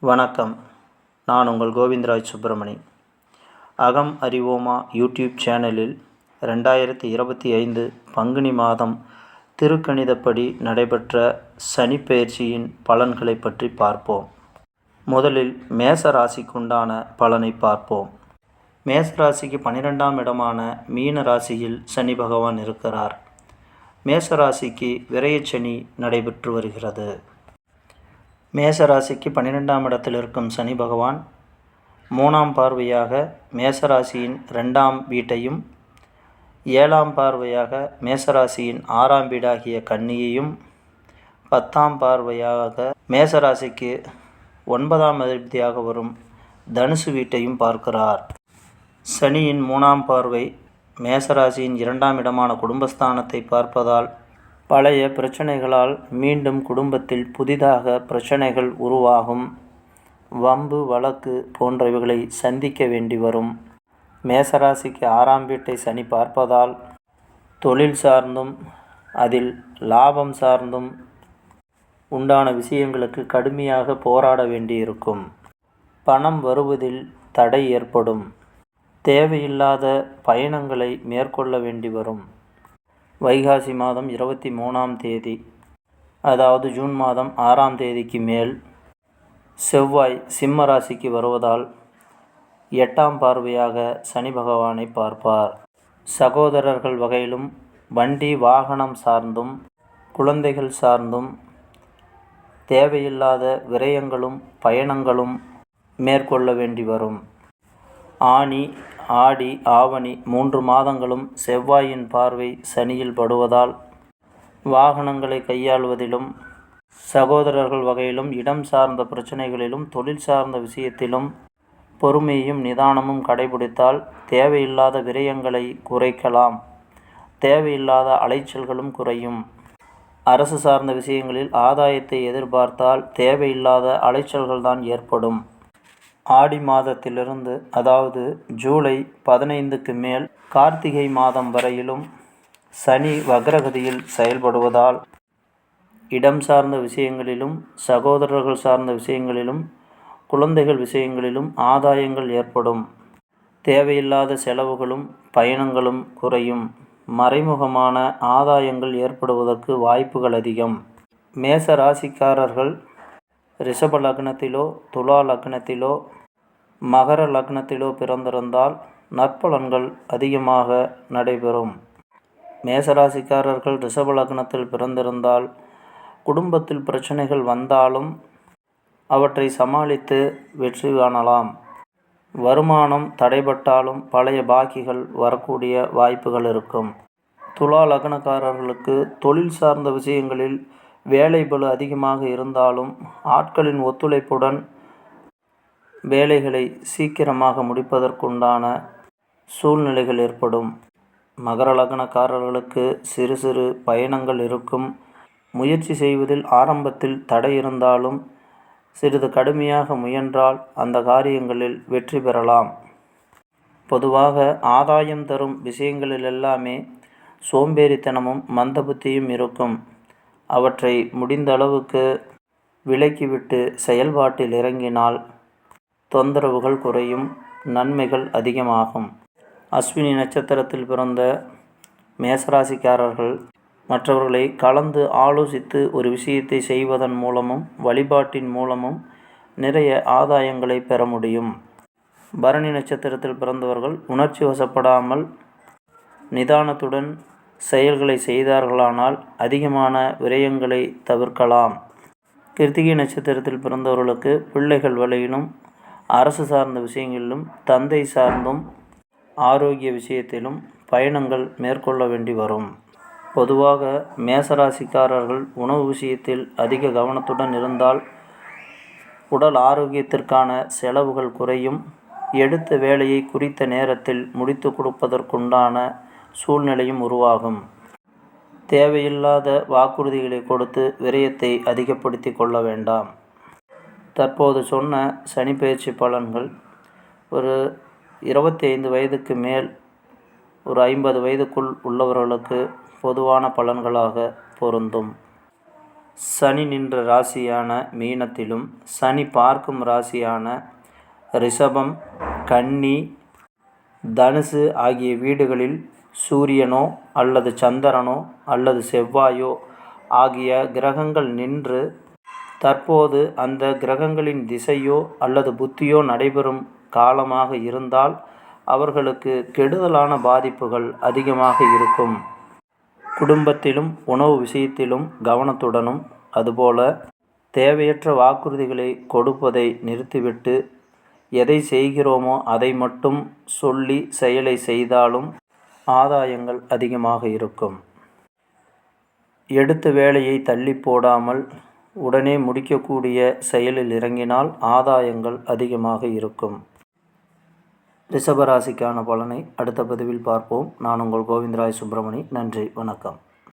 வணக்கம். நான் உங்கள் கோவிந்தராஜ் சுப்பிரமணி. அகம் அறிவோமா யூடியூப் சேனலில் 2025 பங்குனி மாதம் திருக்கணிதப்படி நடைபெற்ற சனிப்பெயர்ச்சியின் பலன்களை பற்றி பார்ப்போம். முதலில் மேச ராசிக்குண்டான பலனை பார்ப்போம். மேச ராசிக்கு 12ஆம் இடமான மீன ராசியில் சனி பகவான் இருக்கிறார். மேச ராசிக்கு விரயச்சனி நடைபெற்று வருகிறது. மேச ராசிக்கு 12ஆம் இடத்தில் இருக்கும் சனி பகவான் 3ஆம் பார்வையாக மேசராசியின் 2ஆம் வீட்டையும் 7ஆம் பார்வையாக மேசராசியின் 6ஆம் வீடாகிய கன்னியையும் 10ஆம் பார்வையாக மேசராசிக்கு 9ஆம் அதிபதியாக வரும் தனுசு வீட்டையும் பார்க்கிறார். சனியின் 3ஆம் பார்வை மேசராசியின் 2ஆம் இடமான குடும்பஸ்தானத்தை பார்ப்பதால் பழைய பிரச்சனைகளால் மீண்டும் குடும்பத்தில் புதிதாக பிரச்சனைகள் உருவாகும். வம்பு வழக்கு போன்றவைகளை சந்திக்க வேண்டி வரும். மேசராசிக்கு 6ஆம் வீட்டை சனி பார்ப்பதால் தொழில் சார்ந்தும் அதில் லாபம் சார்ந்தும் உண்டான விஷயங்களுக்கு கடுமையாக போராட வேண்டியிருக்கும். பணம் வருவதில் தடை ஏற்படும். தேவையில்லாத பயணங்களை மேற்கொள்ள வேண்டி வரும். வைகாசி மாதம் 23ஆம் தேதி, அதாவது ஜூன் மாதம் 6ஆம் தேதிக்கு மேல் செவ்வாய் சிம்ம ராசிக்கு வருவதால் 8ஆம் பார்வையாக சனி பகவானை பார்ப்பார். சகோதரர்கள் வகையிலும் வண்டி வாகனம் சார்ந்தும் குழந்தைகள் சார்ந்தும் தேவையில்லாத விரயங்களும் பயணங்களும் மேற்கொள்ள வேண்டி வரும். ஆனி ஆடி ஆவணி 3 மாதங்களும் செவ்வாயின் பார்வை சனியில் படுவதால் வாகனங்களை கையாள்வதிலும் சகோதரர்கள் வகையிலும் இடம் சார்ந்த பிரச்சனைகளிலும் தொழில் சார்ந்த விஷயத்திலும் பொறுமையும் நிதானமும் கடைபிடித்தால் தேவையில்லாத விரயங்களை குறைக்கலாம். தேவையில்லாத அலைச்சல்களும் குறையும். அரசு சார்ந்த விஷயங்களில் ஆதாயத்தை எதிர்பார்த்தால் தேவையில்லாத அலைச்சல்கள்தான் ஏற்படும். ஆடி மாதத்திலிருந்து, அதாவது ஜூலை 15க்கு மேல் கார்த்திகை மாதம் வரையிலும் சனி வக்ரகதியில் செயல்படுவதால் இடம் சார்ந்த விஷயங்களிலும் சகோதரர்கள் சார்ந்த விஷயங்களிலும் குழந்தைகள் விஷயங்களிலும் ஆதாயங்கள் ஏற்படும். தேவையில்லாத செலவுகளும் பயணங்களும் குறையும். மறைமுகமான ஆதாயங்கள் ஏற்படுவதற்கு வாய்ப்புகள் அதிகம். மேச ராசிக்காரர்கள் ரிஷப லக்னத்திலோ துலா லக்னத்திலோ மகர லக்னத்திலோ பிறந்திருந்தால் நற்பலன்கள் அதிகமாக நடைபெறும். மேசராசிக்காரர்கள் ரிஷப லக்னத்தில் பிறந்திருந்தால் குடும்பத்தில் பிரச்சனைகள் வந்தாலும் அவற்றை சமாளித்து வெற்றி காணலாம். வருமானம் தடைபட்டாலும் பழைய பாக்கிகள் வரக்கூடிய வாய்ப்புகள் இருக்கும். துலா லக்னக்காரர்களுக்கு தொழில் சார்ந்த விஷயங்களில் வேலைபளு அதிகமாக இருந்தாலும் ஆட்களின் ஒத்துழைப்புடன் வேலைகளை சீக்கிரமாக முடிப்பதற்குண்டான சூழ்நிலைகள் ஏற்படும். மகர லக்னக்காரர்களுக்கு சிறு சிறு பயணங்கள் இருக்கும். முயற்சி செய்வதில் ஆரம்பத்தில் தடை இருந்தாலும் சிறிது கடுமையாக முயன்றால் அந்த காரியங்களில் வெற்றி பெறலாம். பொதுவாக ஆதாயம் தரும் விஷயங்களில் எல்லாமே சோம்பேறித்தனமும் மந்தபுத்தியும் இருக்கும். அவற்றை முடிந்த அளவுக்கு விலக்கிவிட்டு செயல்பாட்டில் இறங்கினால் தொந்தரவுகள் குறையும். நன்மைகள் அதிகமாகும். அஸ்வினி நட்சத்திரத்தில் பிறந்த மேசராசிக்காரர்கள் மற்றவர்களை கலந்து ஆலோசித்து ஒரு விஷயத்தை செய்வதன் மூலமும் வழிபாட்டின் மூலமும் நிறைய ஆதாயங்களை பெற முடியும். பரணி நட்சத்திரத்தில் பிறந்தவர்கள் உணர்ச்சி வசப்படாமல் நிதானத்துடன் செயல்களை செய்தார்களானால் அதிகமான விரயங்களை தவிர்க்கலாம். கிருத்திகை நட்சத்திரத்தில் பிறந்தவர்களுக்கு பிள்ளைகள் வழியிலும் அரசு சார்ந்த விஷயங்களிலும் தந்தை சார்ந்தும் ஆரோக்கிய விஷயத்திலும் பயணங்கள் மேற்கொள்ள வேண்டி வரும். பொதுவாக மேசராசிக்காரர்கள் உணவு விஷயத்தில் அதிக கவனத்துடன் இருந்தால் உடல் ஆரோக்கியத்திற்கான செலவுகள் குறையும். எடுத்த வேலையை குறித்த நேரத்தில் முடித்து கொடுப்பதற்குண்டான சூழ்நிலையும் உருவாகும். தேவையில்லாத வாக்குறுதிகளை கொடுத்து விரயத்தை அதிகப்படுத்தி கொள்ள வேண்டாம். தற்போது சொன்ன சனிப்பெயர்ச்சி பலன்கள் ஒரு 25 வயதுக்கு மேல் ஒரு 50 வயதுக்குள் உள்ளவர்களுக்கு பொதுவான பலன்களாக பொருந்தும். சனி நின்ற ராசியான மீனத்திலும் சனி பார்க்கும் ராசியான ரிஷபம், கன்னி, தனுசு ஆகிய வீடுகளில் சூரியனோ அல்லது சந்திரனோ அல்லது செவ்வாயோ ஆகிய கிரகங்கள் நின்று தற்போது அந்த கிரகங்களின் திசையோ அல்லது புத்தியோ நடைபெறும் காலமாக இருந்தால் அவர்களுக்கு கெடுதலான பாதிப்புகள் அதிகமாக இருக்கும். குடும்பத்திலும் உணவு விஷயத்திலும் கவனத்துடனும், அதுபோல தேவையற்ற வாக்குறுதிகளை கொடுப்பதை நிறுத்திவிட்டு எதை செய்கிறோமோ அதை மட்டும் சொல்லி செயலை செய்தாலும் ஆதாயங்கள் அதிகமாக இருக்கும். எடுத்த வேலையை தள்ளி போடாமல் உடனே முடிக்கக்கூடிய செயலில் இறங்கினால் ஆதாயங்கள் அதிகமாக இருக்கும். ரிஷபராசிக்கான பலனை அடுத்த பதிவில் பார்ப்போம். நான் உங்கள் கோவிந்தராய் சுப்பிரமணி. நன்றி, வணக்கம்.